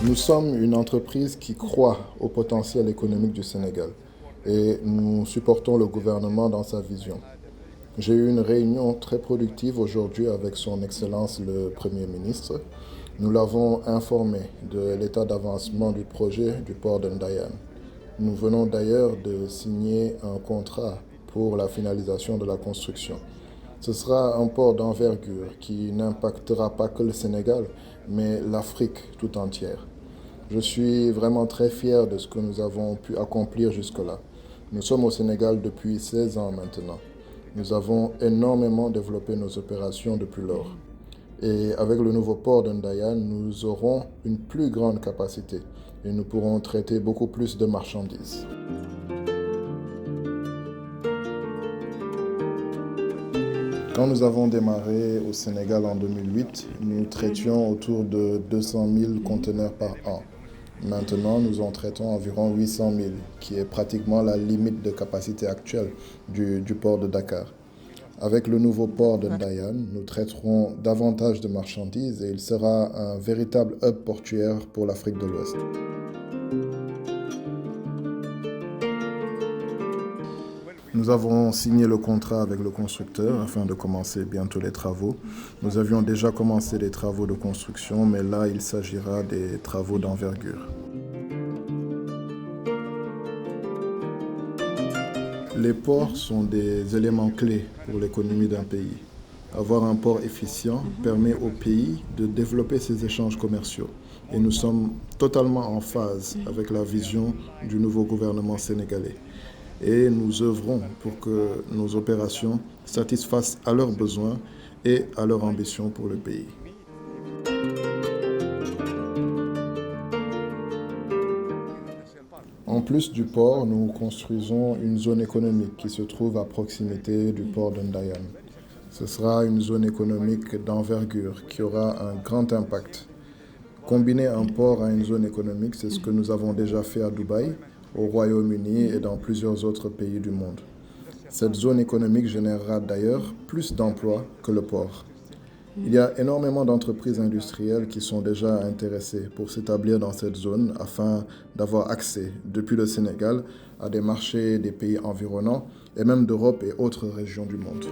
Nous sommes une entreprise qui croit au potentiel économique du Sénégal et nous supportons le gouvernement dans sa vision. J'ai eu une réunion très productive aujourd'hui avec son Excellence le Premier ministre. Nous l'avons informé de l'état d'avancement du projet du port de Ndayane. Nous venons d'ailleurs de signer un contrat pour la finalisation de la construction. Ce sera un port d'envergure qui n'impactera pas que le Sénégal, mais l'Afrique tout entière. Je suis vraiment très fier de ce que nous avons pu accomplir jusque-là. Nous sommes au Sénégal depuis 16 ans maintenant. Nous avons énormément développé nos opérations depuis lors. Et avec le nouveau port de Ndayane, nous aurons une plus grande capacité et nous pourrons traiter beaucoup plus de marchandises. Quand nous avons démarré au Sénégal en 2008, nous traitions autour de 200 000 conteneurs par an. Maintenant, nous en traitons environ 800 000, qui est pratiquement la limite de capacité actuelle du port de Dakar. Avec le nouveau port de Ndayane, nous traiterons davantage de marchandises et il sera un véritable hub portuaire pour l'Afrique de l'Ouest. Nous avons signé le contrat avec le constructeur afin de commencer bientôt les travaux. Nous avions déjà commencé les travaux de construction, mais là, il s'agira des travaux d'envergure. Les ports sont des éléments clés pour l'économie d'un pays. Avoir un port efficient permet au pays de développer ses échanges commerciaux. Et nous sommes totalement en phase avec la vision du nouveau gouvernement sénégalais. Et nous œuvrons pour que nos opérations satisfassent à leurs besoins et à leurs ambitions pour le pays. En plus du port, nous construisons une zone économique qui se trouve à proximité du port de Ndayane. Ce sera une zone économique d'envergure qui aura un grand impact. Combiner un port à une zone économique, c'est ce que nous avons déjà fait à Dubaï, au Royaume-Uni et dans plusieurs autres pays du monde. Cette zone économique générera d'ailleurs plus d'emplois que le port. Il y a énormément d'entreprises industrielles qui sont déjà intéressées pour s'établir dans cette zone afin d'avoir accès, depuis le Sénégal, à des marchés des pays environnants et même d'Europe et autres régions du monde.